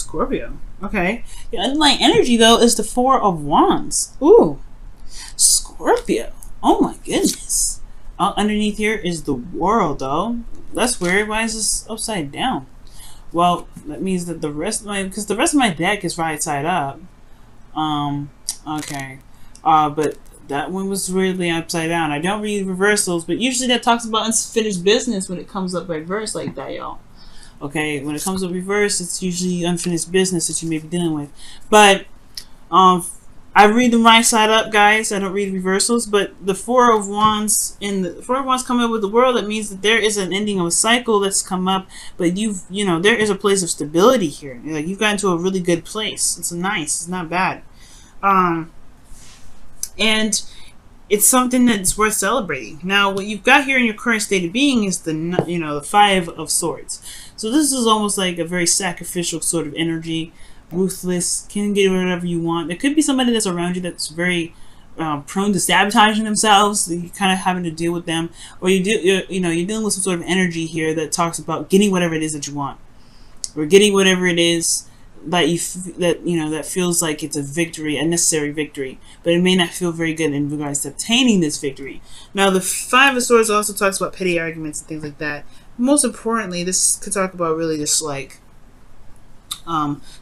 Scorpio. Okay. The underlying energy, though, is the Four of Wands. Ooh. Scorpio. Oh, my goodness. Underneath here is the World, though. That's weird. Why is this upside down? Well, that means that the rest of my... Because the rest of my deck is right side up. Okay. But that one was weirdly upside down. I don't read reversals, but usually that talks about unfinished business when it comes up reverse like that, y'all. Okay, when it comes up reverse, it's usually unfinished business that you may be dealing with. But I read the right side up, guys. I don't read reversals, but the Four of Wands coming up with the World, that means that there is an ending of a cycle that's come up, but there is a place of stability here. Like, you've gotten to a really good place. It's nice. It's not bad. And it's something that's worth celebrating. Now, what you've got here in your current state of being is the Five of Swords. So this is almost like a very sacrificial sort of energy, ruthless, can get whatever you want. There could be somebody that's around you that's very prone to sabotaging themselves. So you're kind of having to deal with them, or you're dealing with some sort of energy here that talks about getting whatever it is that you want, or getting whatever it is that feels like it's a victory, a necessary victory, but it may not feel very good in regards to obtaining this victory. Now, the Five of Swords also talks about petty arguments and things like that. Most importantly, this could talk about really just like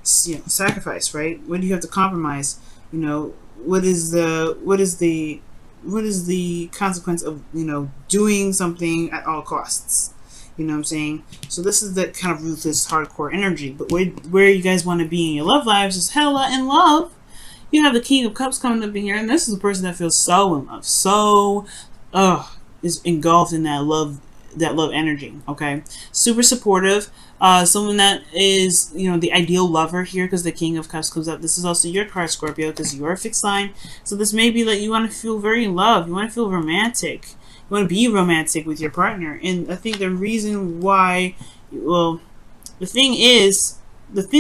sacrifice, right? What do you have to compromise? What is the consequence of doing something at all costs? You know what I'm saying? So this is that kind of ruthless, hardcore energy. But where you guys want to be in your love lives is hella in love. You have the King of Cups coming up in here, and this is a person that feels so in love, so is engulfed in that love energy. Okay, super supportive. Someone that is the ideal lover here, because the King of Cups comes up. This is also your card, Scorpio, because you are a fixed sign. So this may be that you want to feel very in love. You want to feel romantic. You want to be romantic with your partner. And I think the reason why, the thing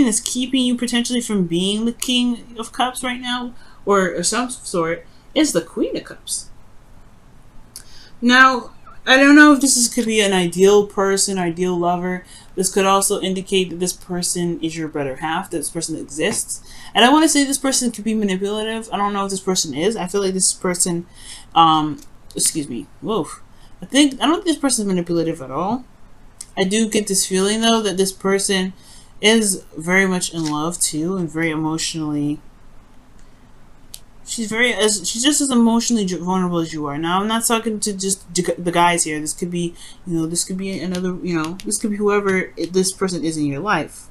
that's keeping you potentially from being the King of Cups right now, or some sort, is the Queen of Cups. Now, I don't know if could be an ideal person, ideal lover. This could also indicate that this person is your better half, that this person exists. And I want to say this person could be manipulative. I don't know if this person is. I feel like this person, excuse me. Whoa. I don't think this person is manipulative at all. I do get this feeling, though, that this person is very much in love, too, and very emotionally... She's just as emotionally vulnerable as you are. Now, I'm not talking to just the guys here. This could be, this could be another, this could be whoever this person is in your life.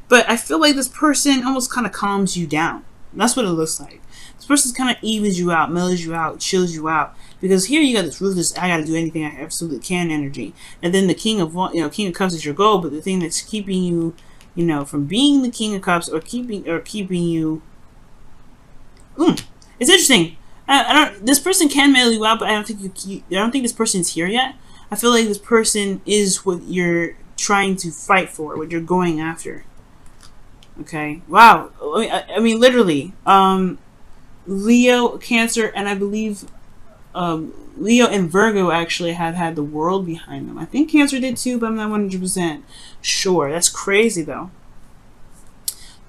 But I feel like this person almost kind of calms you down. That's what it looks like. This person kind of evens you out, mellows you out, chills you out. Because here you got this ruthless, I got to do anything I absolutely can energy. And then the King of Cups is your goal, but the thing that's keeping you, from being the King of Cups or keeping you. It's interesting. This person can mail you out, but I don't think this person's here yet. I feel like this person is what you're trying to fight for, what you're going after. Okay. Wow. I mean, literally. Leo, Cancer, and I believe Leo and Virgo actually had the World behind them. I think Cancer did too, but I'm not 100% sure. That's crazy, though.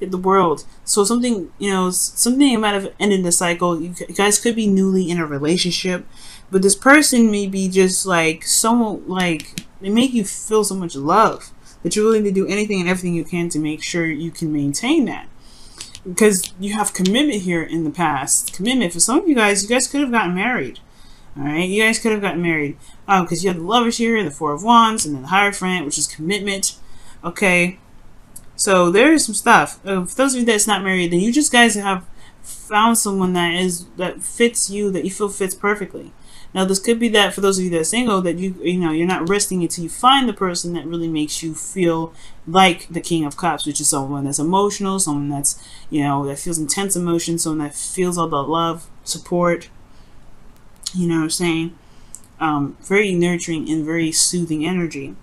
The World. So something might have ended the cycle. You guys could be newly in a relationship, but this person may be just like they make you feel so much love that you're willing to do anything and everything you can to make sure you can maintain that, because you have commitment here in the past. Commitment for some of you guys could have gotten married. All right, you guys could have gotten married because you have the Lovers here, the Four of Wands, and then the Hierophant, which is commitment. Okay. So there is some stuff. For those of you that's not married, then you just guys have found someone that fits you, that you feel fits perfectly. Now this could be that for those of you that are single, that you're not resting until you find the person that really makes you feel like the King of Cups, which is someone that's emotional, someone that's that feels intense emotion, someone that feels all the love, support. You know what I'm saying? Very nurturing and very soothing energy.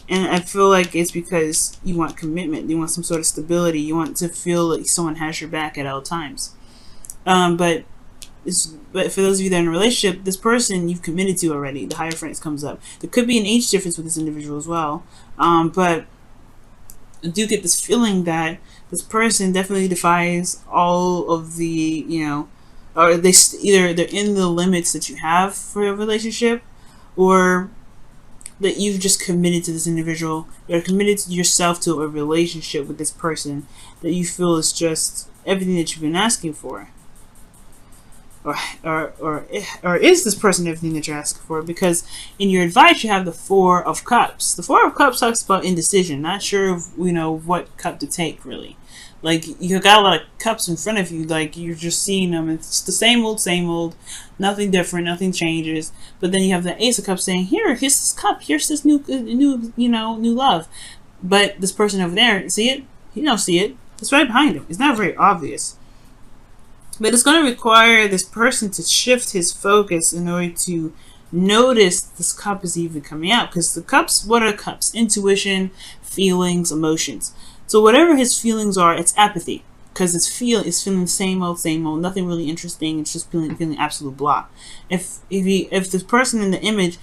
And I feel like it's because you want commitment. You want some sort of stability. You want to feel like someone has your back at all times. But for those of you that are in a relationship, this person you've committed to already. The Hierophant comes up. There could be an age difference with this individual as well. But I do get this feeling that this person definitely defies all of the, or either they're in the limits that you have for a relationship, or that you've just committed to this individual. You're committed to yourself to a relationship with this person that you feel is just everything that you've been asking for. Or is this person everything that you're asking for? Because in your advice, you have the Four of Cups. The Four of Cups talks about indecision, not sure of, what cup to take, really. Like, you got a lot of cups in front of you, like, you're just seeing them, it's the same old, nothing different, nothing changes. But then you have the Ace of Cups saying, here's this cup, here's this new love. But this person over there, see it? You don't see it. It's right behind him. It's not very obvious. But it's going to require this person to shift his focus in order to notice this cup is even coming out. Because the cups, what are cups? Intuition, feelings, emotions. So whatever his feelings are, it's apathy. Because it's feeling the same old, nothing really interesting. It's just feeling absolute blah. If this person in the image,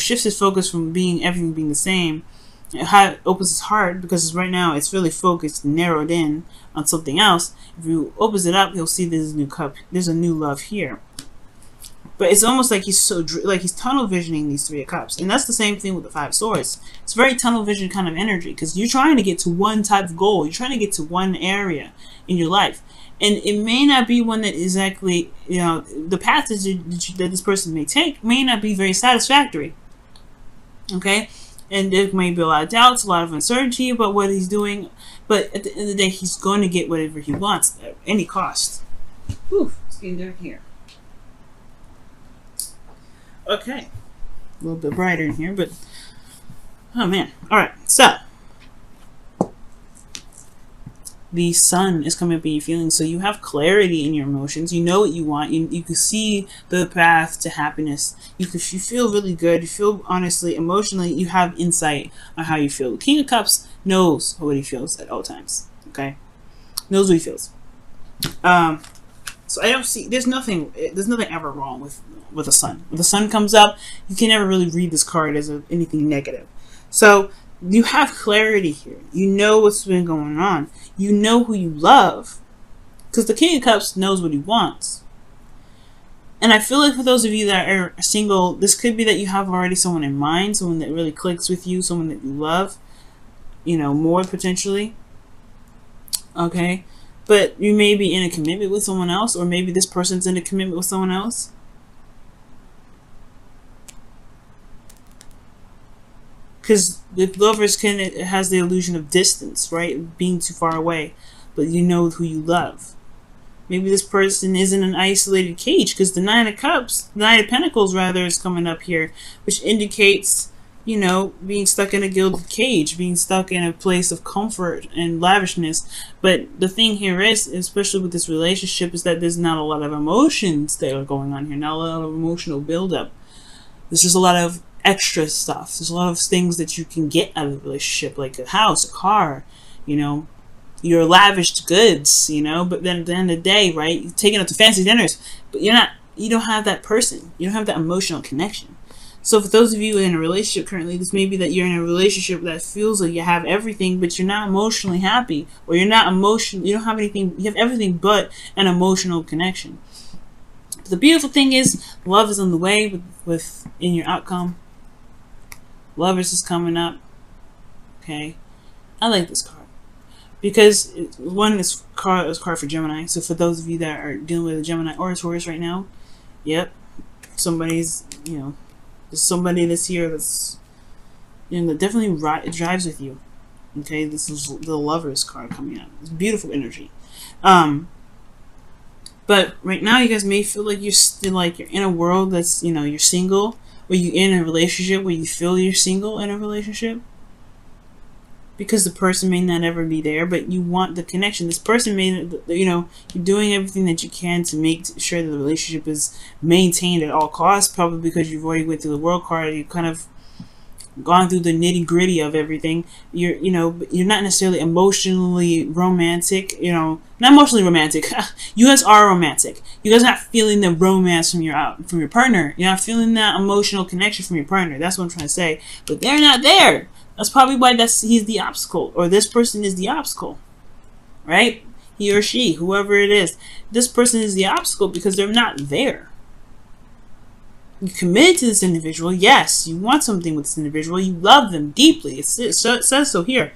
shifts his focus from everything being the same, it opens his heart, because right now it's really focused, narrowed in on something else. If he opens it up, he'll see there's a new cup, there's a new love here. But it's almost like he's he's tunnel visioning these Three of Cups, and that's the same thing with the Five of Swords. It's very tunnel vision kind of energy, because you're trying to get to one type of goal, you're trying to get to one area in your life, and it may not be one that exactly, the path that this person may take may not be very satisfactory. Okay. And there may be a lot of doubts, a lot of uncertainty about what he's doing. But at the end of the day, he's going to get whatever he wants at any cost. Whew, it's getting dark here. Okay. A little bit brighter in here, but... oh, man. Alright, so... the sun is coming up in your feelings, so you have clarity in your emotions. You know what you want. You can see the path to happiness. You feel really good. You feel, honestly, emotionally, you have insight on how you feel. The King of Cups knows what he feels at all times. Okay, knows what he feels. So I don't see. There's nothing ever wrong with the sun. When the sun comes up, you can never really read this card as anything negative. So you have clarity here. You know what's been going on. You know who you love. Because the King of Cups knows what he wants. And I feel like for those of you that are single, this could be that you have already someone in mind, someone that really clicks with you, someone that you love, more potentially. Okay? But you may be in a commitment with someone else, or maybe this person's in a commitment with someone else. Because the Lovers it has the illusion of distance, right? Being too far away. But you know who you love. Maybe this person is in an isolated cage, because the Nine of Pentacles rather, is coming up here, which indicates, being stuck in a gilded cage, being stuck in a place of comfort and lavishness. But the thing here is, especially with this relationship, is that there's not a lot of emotions that are going on here, not a lot of emotional buildup. There's just a lot of extra stuff. There's a lot of things that you can get out of the relationship, like a house, a car, your lavished goods, but then at the end of the day, right, you're taking out to fancy dinners, but you don't have that person. You don't have that emotional connection. So for those of you in a relationship currently, this may be that you're in a relationship that feels like you have everything, but you're not emotionally happy, or you don't have anything, you have everything but an emotional connection. But the beautiful thing is, love is on the way in your outcome. Lovers is coming up. Okay, I like this card because this card is card for Gemini. So for those of you that are dealing with a Gemini or a Taurus right now, yep, somebody's there's somebody that's here that's that definitely drives with you. Okay, this is the Lovers card coming out. It's beautiful energy. But right now, you guys may feel like you're still you're in a world that's you're single. Or you in a relationship where you feel you're single in a relationship, because the person may not ever be there, but you want the connection. This person may, you're doing everything that you can to make sure that the relationship is maintained at all costs, probably because you've already went through the World card, you've kind of gone through the nitty gritty of everything. You're not necessarily emotionally romantic, not emotionally romantic. You guys are romantic. You guys are not feeling the romance from your partner. You're not feeling that emotional connection from your partner. That's what I'm trying to say. But they're not there. That's probably why he's the obstacle, or this person is the obstacle, right? He or she, whoever it is, this person is the obstacle because they're not there. You committed to this individual, yes. You want something with this individual. You love them deeply. It says so here,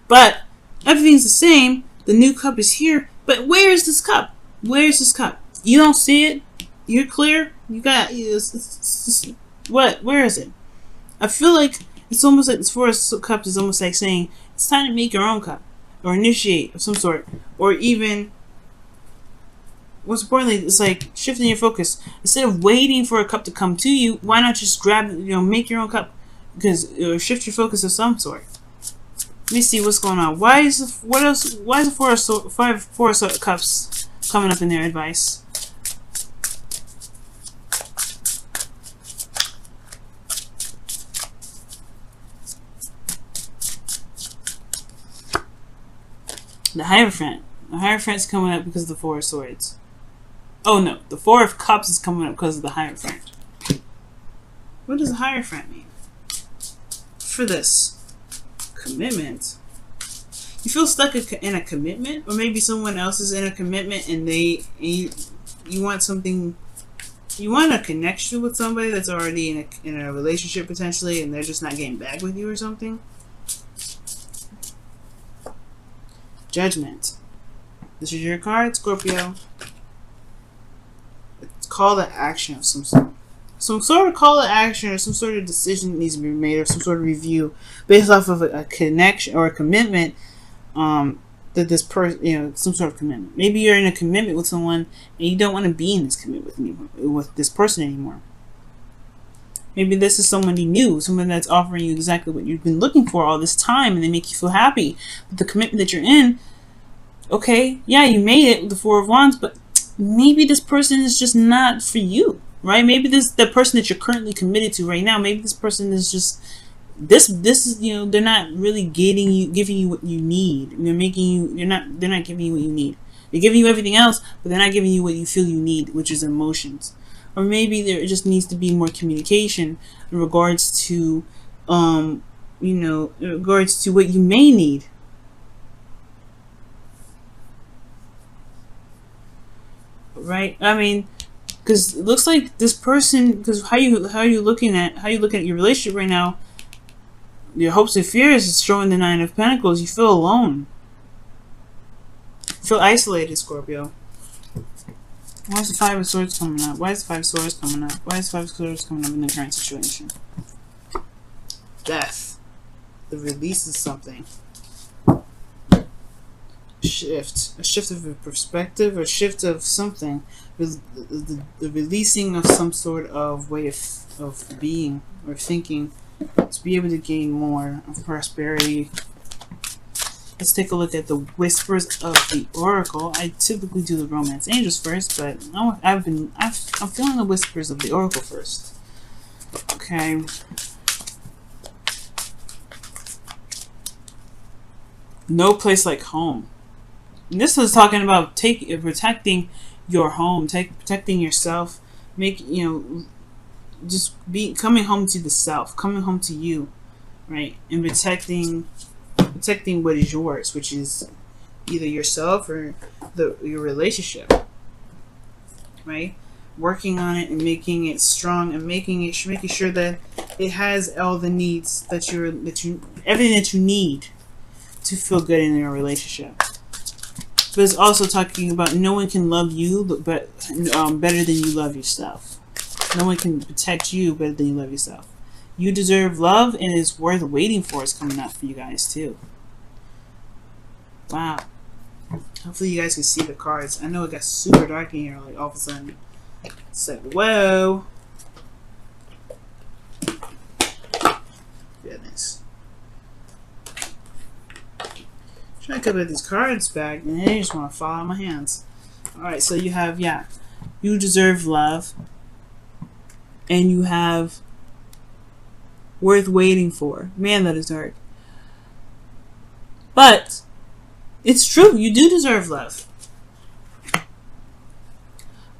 but everything's the same. The new cup is here, but where is this cup? Where is this cup? You don't see it. You're clear. You got what? Where is it? I feel like it's almost like this Four of Cups is almost like saying it's time to make your own cup, or initiate of some sort, or even, what's importantly, it's like shifting your focus. Instead of waiting for a cup to come to you, why not just grab, make your own cup? Because shift your focus of some sort. Let me see what's going on. Why is the Four of Cups coming up in their advice? The Hierophant. The Hierophant's coming up because of the Four of Swords. Oh no, the Four of Cups is coming up because of the Hierophant. What does the Hierophant mean? For this commitment. You feel stuck in a commitment, or maybe someone else is in a commitment and you want something. You want a connection with somebody that's already in a relationship potentially, and they're just not getting back with you or something. Judgment. This is your card, Scorpio. It's call to action of some sort. Some sort of call to action or some sort of decision that needs to be made, or some sort of review based off of a connection or a commitment. That this person, some sort of commitment. Maybe you're in a commitment with someone and you don't want to be in this commitment with this person anymore. Maybe this is somebody new, someone that's offering you exactly what you've been looking for all this time, and they make you feel happy with the commitment that you're in. Okay, yeah, you made it with the Four of Wands, but maybe this person is just not for you, right? Maybe the person that you're currently committed to right now, maybe this person is just this is they're not really giving you what you need. They're not giving you what you need. They're giving you everything else, but they're not giving you what you feel you need, which is emotions. Or maybe there just needs to be more communication in regards to, in regards to what you may need. Right? I mean, because it looks like this person, because how you looking at your relationship right now, your hopes and fears is showing the Nine of Pentacles. You feel alone. You feel isolated, Scorpio. Why is the Five of Swords coming up? Why is the Five of Swords coming up? Why is the Five of Swords coming up in the current situation? Death. The release of something. Shift. A shift of a perspective, or a shift of something. The releasing of some sort of way of being or thinking to be able to gain more of prosperity. Let's take a look at the whispers of the Oracle. I typically do the Romance Angels first, but I'm feeling the whispers of the Oracle first. Okay. No place like home. And this is talking about protecting your home, protecting yourself, coming home to the self, coming home to you, right, and protecting what is yours, which is either yourself or your relationship, right? Working on it and making it strong, and making sure that it has all the needs everything that you need to feel good in your relationship. But it's also talking about no one can love you better than you love yourself. No one can protect you better than you love yourself. You deserve love, and it's worth waiting for. Is coming up for you guys too. Wow. Hopefully you guys can see the cards. I know it got super dark in here, like all of a sudden. It's like, whoa. Goodness. Trying to put these cards back, and they just want to fall out of my hands. Alright, so you have, you deserve love. And you have worth waiting for. Man, that is dark. But it's true, you do deserve love.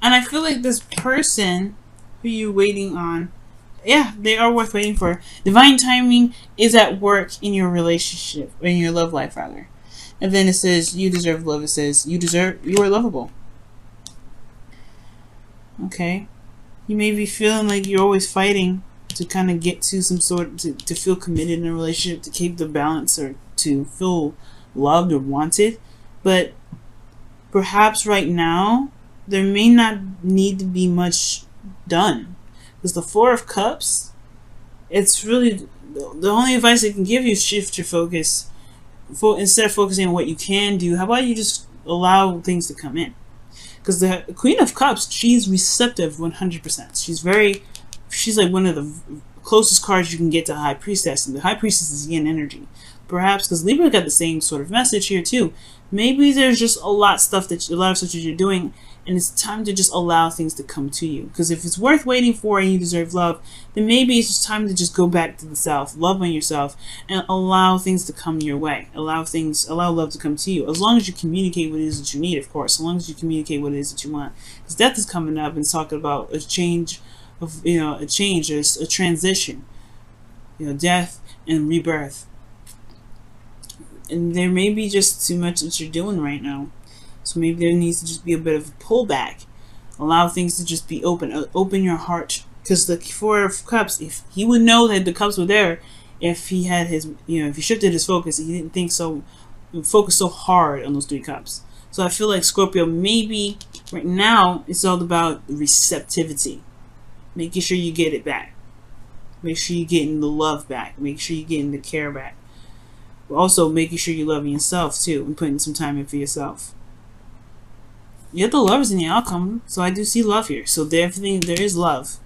And I feel like this person who you're waiting on yeah, they are worth waiting for. Divine timing is at work in your relationship, or in your love life rather. And then it says you deserve love. It says you are lovable. Okay. You may be feeling like you're always fighting to kind of get to some sort, to feel committed in a relationship, to keep the balance, or to feel loved or wanted. But perhaps right now, there may not need to be much done. Because the Four of Cups, it's really, the only advice I can give you is shift your focus. Instead of focusing on what you can do, how about you just allow things to come in? Because the Queen of Cups, she's receptive 100%. She's like one of the closest cards you can get to High Priestess. And the High Priestess is yin energy. Perhaps, because Libra got the same sort of message here too. Maybe there's just a lot of stuff that you're doing, and it's time to just allow things to come to you. Because if it's worth waiting for and you deserve love, then maybe it's just time to just go back to the self, love on yourself, and allow things to come your way. Allow love to come to you. As long as you communicate what it is that you need, of course. As long as you communicate what it is that you want. Because death is coming up and it's talking about a change of, a change, a transition. Death and rebirth. And there may be just too much that you're doing right now. So maybe there needs to just be a bit of a pullback. Allow things to just be open. Open your heart. Because the Four of Cups, if he would know that the cups were there, if he had his, if he shifted his focus, he didn't think so, focus so hard on those 3 cups. So I feel like Scorpio, maybe right now, it's all about receptivity. Making sure you get it back. Make sure you're getting the love back. Make sure you're getting the care back. But also making sure you're loving yourself too and putting some time in for yourself. You have the Lovers in the outcome, so I do see love here. So definitely there is love.